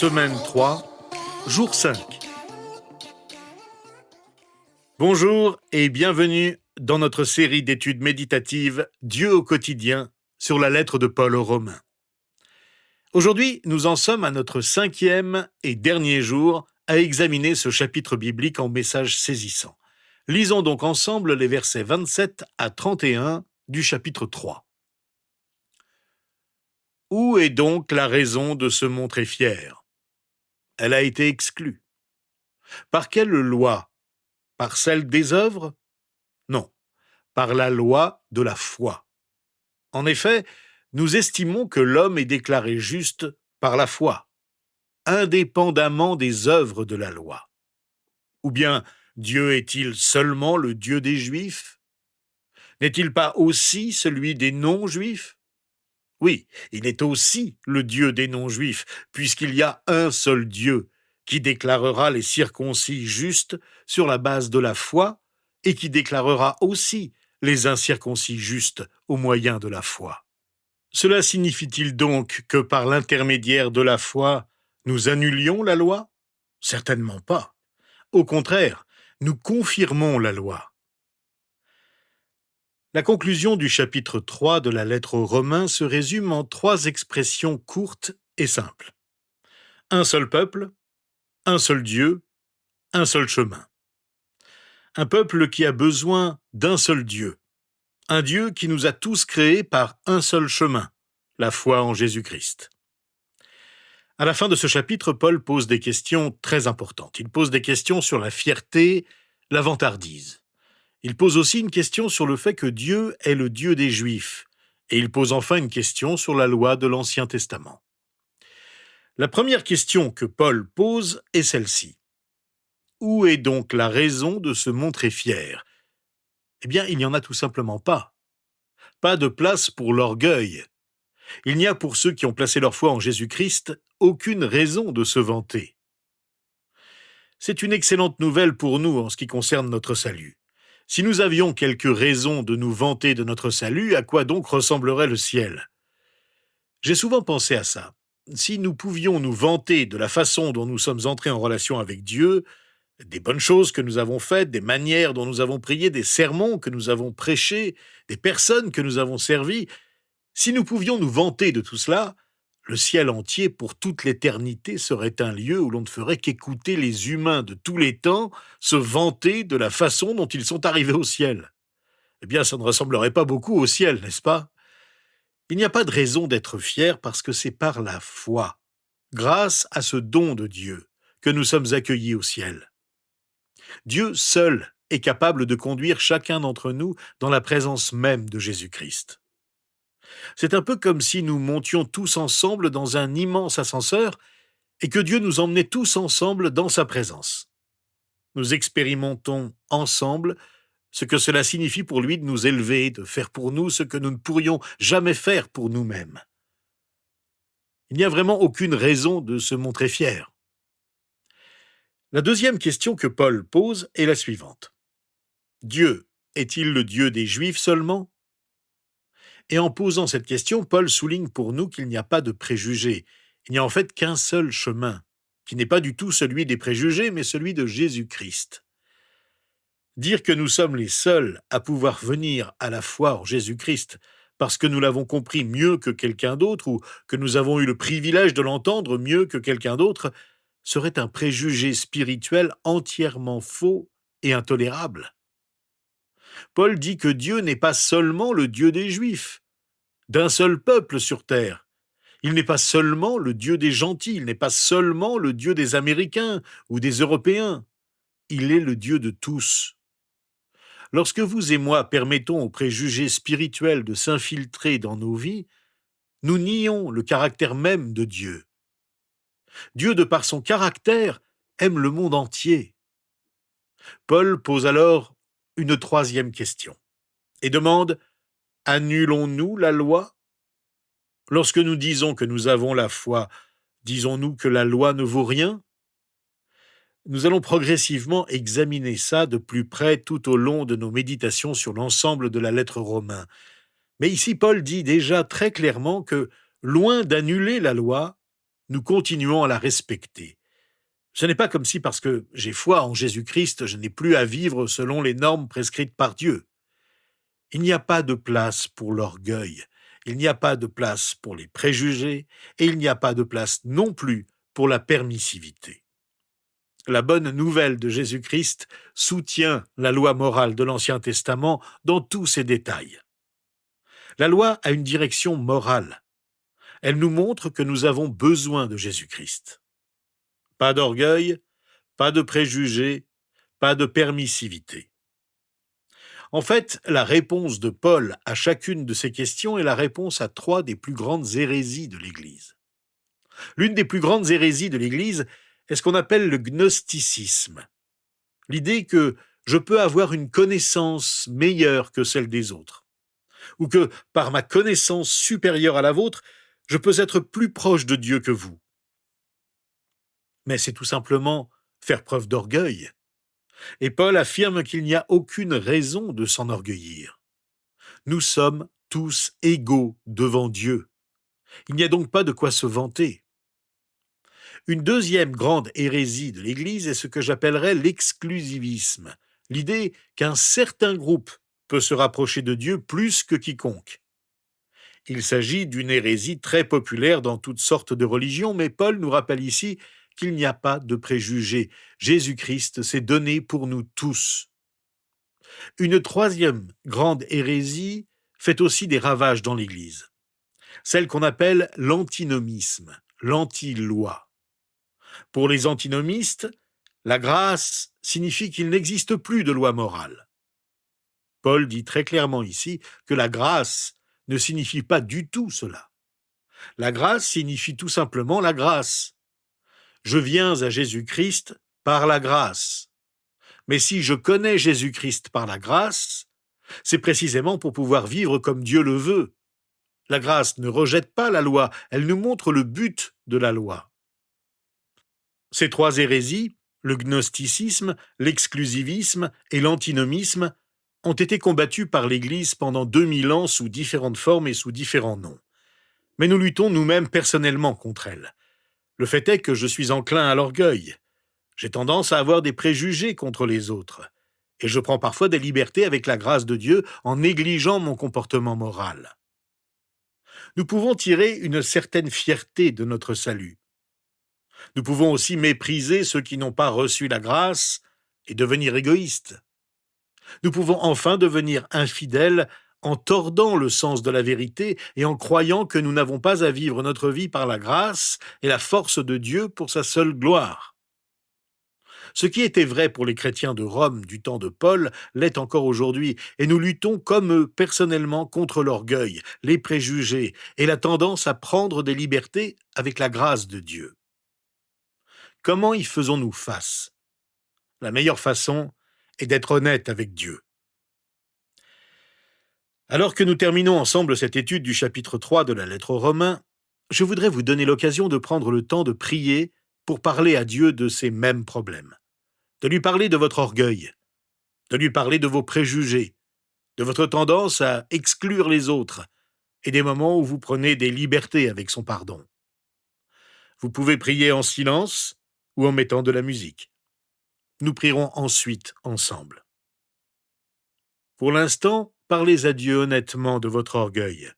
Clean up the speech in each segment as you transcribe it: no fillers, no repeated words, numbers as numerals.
semaine 3, jour 5. Bonjour et bienvenue dans notre série d'études méditatives Dieu au quotidien sur la lettre de Paul aux Romains. Aujourd'hui, nous en sommes à notre 5e et dernier jour à examiner ce chapitre biblique en message saisissant. Lisons donc ensemble les versets 27 à 31 du chapitre 3. Où est donc la raison de se montrer fier ? Elle a été exclue. Par quelle loi ? Par celle des œuvres ? Non, par la loi de la foi. En effet, nous estimons que l'homme est déclaré juste par la foi, indépendamment des œuvres de la loi. Ou bien, Dieu est-il seulement le Dieu des Juifs ? N'est-il pas aussi celui des non-Juifs ? Oui, il est aussi le Dieu des non-Juifs, puisqu'il y a un seul Dieu qui déclarera les circoncis justes sur la base de la foi et qui déclarera aussi les incirconcis justes au moyen de la foi. Cela signifie-t-il donc que par l'intermédiaire de la foi, nous annulions la loi ? Certainement pas. Au contraire, nous confirmons la loi. La conclusion du chapitre 3 de la lettre aux Romains se résume en 3 expressions courtes et simples. Un seul peuple, un seul Dieu, un seul chemin. Un peuple qui a besoin d'un seul Dieu. Un Dieu qui nous a tous créés par un seul chemin, la foi en Jésus-Christ. À la fin de ce chapitre, Paul pose des questions très importantes. Il pose des questions sur la fierté, la vantardise. Il pose aussi une question sur le fait que Dieu est le Dieu des Juifs. Et il pose enfin une question sur la loi de l'Ancien Testament. La première question que Paul pose est celle-ci. Où est donc la raison de se montrer fier ? Eh bien, il n'y en a tout simplement pas. Pas de place pour l'orgueil. Il n'y a pour ceux qui ont placé leur foi en Jésus-Christ aucune raison de se vanter. C'est une excellente nouvelle pour nous en ce qui concerne notre salut. Si nous avions quelques raisons de nous vanter de notre salut, à quoi donc ressemblerait le ciel ? J'ai souvent pensé à ça. Si nous pouvions nous vanter de la façon dont nous sommes entrés en relation avec Dieu, des bonnes choses que nous avons faites, des manières dont nous avons prié, des sermons que nous avons prêchés, des personnes que nous avons servies, si nous pouvions nous vanter de tout cela, le ciel entier pour toute l'éternité serait un lieu où l'on ne ferait qu'écouter les humains de tous les temps se vanter de la façon dont ils sont arrivés au ciel. Eh bien, ça ne ressemblerait pas beaucoup au ciel, n'est-ce pas ? Il n'y a pas de raison d'être fier parce que c'est par la foi, grâce à ce don de Dieu, que nous sommes accueillis au ciel. Dieu seul est capable de conduire chacun d'entre nous dans la présence même de Jésus-Christ. C'est un peu comme si nous montions tous ensemble dans un immense ascenseur et que Dieu nous emmenait tous ensemble dans sa présence. Nous expérimentons ensemble ce que cela signifie pour lui de nous élever, de faire pour nous ce que nous ne pourrions jamais faire pour nous-mêmes. Il n'y a vraiment aucune raison de se montrer fier. La deuxième question que Paul pose est la suivante. Dieu est-il le Dieu des Juifs seulement ? Et en posant cette question, Paul souligne pour nous qu'il n'y a pas de préjugés. Il n'y a en fait qu'un seul chemin, qui n'est pas du tout celui des préjugés, mais celui de Jésus-Christ. Dire que nous sommes les seuls à pouvoir venir à la foi en Jésus-Christ parce que nous l'avons compris mieux que quelqu'un d'autre ou que nous avons eu le privilège de l'entendre mieux que quelqu'un d'autre serait un préjugé spirituel entièrement faux et intolérable. Paul dit que Dieu n'est pas seulement le Dieu des Juifs, d'un seul peuple sur terre. Il n'est pas seulement le Dieu des gentils, il n'est pas seulement le Dieu des Américains ou des Européens. Il est le Dieu de tous. Lorsque vous et moi permettons aux préjugés spirituels de s'infiltrer dans nos vies, nous nions le caractère même de Dieu. Dieu, de par son caractère, aime le monde entier. Paul pose alors une 3e question et demande « Annulons-nous la loi ?» Lorsque nous disons que nous avons la foi, disons-nous que la loi ne vaut rien ? Nous allons progressivement examiner ça de plus près tout au long de nos méditations sur l'ensemble de la lettre aux Romains. Mais ici, Paul dit déjà très clairement que, loin d'annuler la loi, nous continuons à la respecter. Ce n'est pas comme si parce que j'ai foi en Jésus-Christ, je n'ai plus à vivre selon les normes prescrites par Dieu. Il n'y a pas de place pour l'orgueil, il n'y a pas de place pour les préjugés, et il n'y a pas de place non plus pour la permissivité. La bonne nouvelle de Jésus-Christ soutient la loi morale de l'Ancien Testament dans tous ses détails. La loi a une direction morale. Elle nous montre que nous avons besoin de Jésus-Christ. Pas d'orgueil, pas de préjugés, pas de permissivité. En fait, la réponse de Paul à chacune de ces questions est la réponse à 3 des plus grandes hérésies de l'Église. L'une des plus grandes hérésies de l'Église est ce qu'on appelle le gnosticisme. L'idée que je peux avoir une connaissance meilleure que celle des autres, ou que, par ma connaissance supérieure à la vôtre, je peux être plus proche de Dieu que vous. Mais c'est tout simplement faire preuve d'orgueil. Et Paul affirme qu'il n'y a aucune raison de s'enorgueillir. Nous sommes tous égaux devant Dieu. Il n'y a donc pas de quoi se vanter. Une deuxième grande hérésie de l'Église est ce que j'appellerais l'exclusivisme, l'idée qu'un certain groupe peut se rapprocher de Dieu plus que quiconque. Il s'agit d'une hérésie très populaire dans toutes sortes de religions, mais Paul nous rappelle ici qu'il n'y a pas de préjugés. Jésus-Christ s'est donné pour nous tous. Une troisième grande hérésie fait aussi des ravages dans l'Église, celle qu'on appelle l'antinomisme, l'anti-loi. Pour les antinomistes, la grâce signifie qu'il n'existe plus de loi morale. Paul dit très clairement ici que la grâce ne signifie pas du tout cela. La grâce signifie tout simplement la grâce. Je viens à Jésus-Christ par la grâce. Mais si je connais Jésus-Christ par la grâce, c'est précisément pour pouvoir vivre comme Dieu le veut. La grâce ne rejette pas la loi, elle nous montre le but de la loi. Ces 3 hérésies, le gnosticisme, l'exclusivisme et l'antinomisme, ont été combattues par l'Église pendant 2000 ans sous différentes formes et sous différents noms. Mais nous luttons nous-mêmes personnellement contre elles. Le fait est que je suis enclin à l'orgueil. J'ai tendance à avoir des préjugés contre les autres. Et je prends parfois des libertés avec la grâce de Dieu en négligeant mon comportement moral. Nous pouvons tirer une certaine fierté de notre salut. Nous pouvons aussi mépriser ceux qui n'ont pas reçu la grâce et devenir égoïstes. Nous pouvons enfin devenir infidèles en tordant le sens de la vérité et en croyant que nous n'avons pas à vivre notre vie par la grâce et la force de Dieu pour sa seule gloire. Ce qui était vrai pour les chrétiens de Rome du temps de Paul l'est encore aujourd'hui, et nous luttons comme eux personnellement contre l'orgueil, les préjugés et la tendance à prendre des libertés avec la grâce de Dieu. Comment y faisons-nous face ? La meilleure façon est d'être honnête avec Dieu. Alors que nous terminons ensemble cette étude du chapitre 3 de la lettre aux Romains, je voudrais vous donner l'occasion de prendre le temps de prier pour parler à Dieu de ces mêmes problèmes, de lui parler de votre orgueil, de lui parler de vos préjugés, de votre tendance à exclure les autres et des moments où vous prenez des libertés avec son pardon. Vous pouvez prier en silence ou en mettant de la musique. Nous prierons ensuite ensemble. Pour l'instant, parlez à Dieu honnêtement de votre orgueil.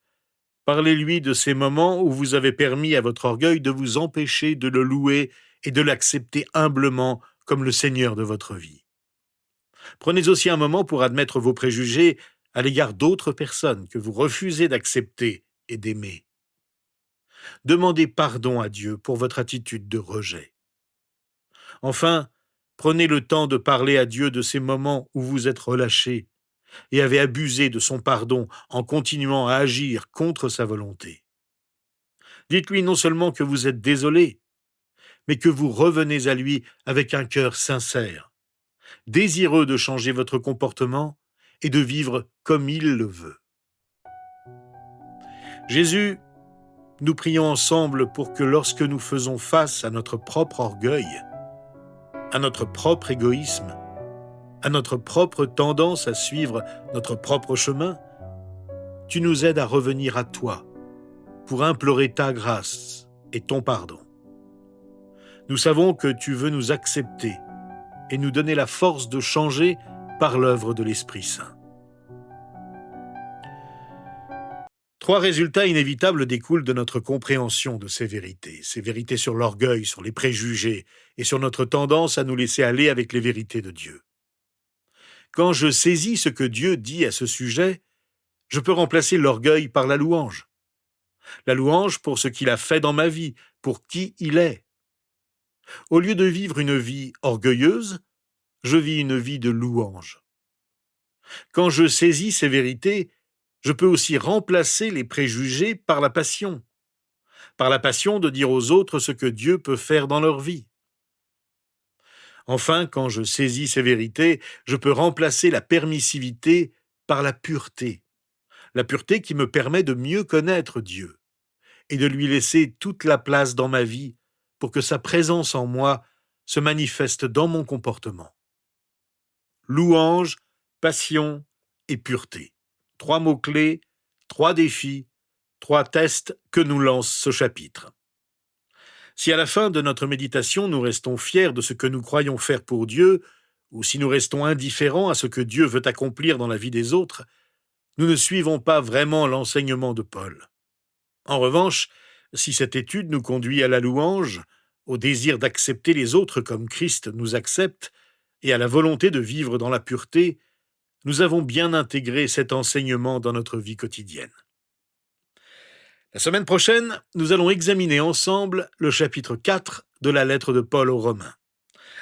Parlez-lui de ces moments où vous avez permis à votre orgueil de vous empêcher de le louer et de l'accepter humblement comme le Seigneur de votre vie. Prenez aussi un moment pour admettre vos préjugés à l'égard d'autres personnes que vous refusez d'accepter et d'aimer. Demandez pardon à Dieu pour votre attitude de rejet. Enfin, prenez le temps de parler à Dieu de ces moments où vous êtes relâché et avez abusé de son pardon en continuant à agir contre sa volonté. Dites-lui non seulement que vous êtes désolé, mais que vous revenez à lui avec un cœur sincère, désireux de changer votre comportement et de vivre comme il le veut. Jésus, nous prions ensemble pour que lorsque nous faisons face à notre propre orgueil, à notre propre égoïsme, à notre propre tendance à suivre notre propre chemin, tu nous aides à revenir à toi pour implorer ta grâce et ton pardon. Nous savons que tu veux nous accepter et nous donner la force de changer par l'œuvre de l'Esprit Saint. 3 résultats inévitables découlent de notre compréhension de ces vérités sur l'orgueil, sur les préjugés et sur notre tendance à nous laisser aller avec les vérités de Dieu. Quand je saisis ce que Dieu dit à ce sujet, je peux remplacer l'orgueil par la louange. La louange pour ce qu'il a fait dans ma vie, pour qui il est. Au lieu de vivre une vie orgueilleuse, je vis une vie de louange. Quand je saisis ces vérités, je peux aussi remplacer les préjugés par la passion de dire aux autres ce que Dieu peut faire dans leur vie. Enfin, quand je saisis ces vérités, je peux remplacer la permissivité par la pureté qui me permet de mieux connaître Dieu et de lui laisser toute la place dans ma vie pour que sa présence en moi se manifeste dans mon comportement. Louange, passion et pureté. 3 mots-clés, 3 défis, 3 tests que nous lance ce chapitre. Si à la fin de notre méditation nous restons fiers de ce que nous croyons faire pour Dieu, ou si nous restons indifférents à ce que Dieu veut accomplir dans la vie des autres, nous ne suivons pas vraiment l'enseignement de Paul. En revanche, si cette étude nous conduit à la louange, au désir d'accepter les autres comme Christ nous accepte, et à la volonté de vivre dans la pureté, nous avons bien intégré cet enseignement dans notre vie quotidienne. La semaine prochaine, nous allons examiner ensemble le chapitre 4 de la lettre de Paul aux Romains.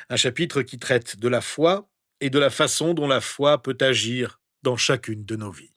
Un chapitre qui traite de la foi et de la façon dont la foi peut agir dans chacune de nos vies.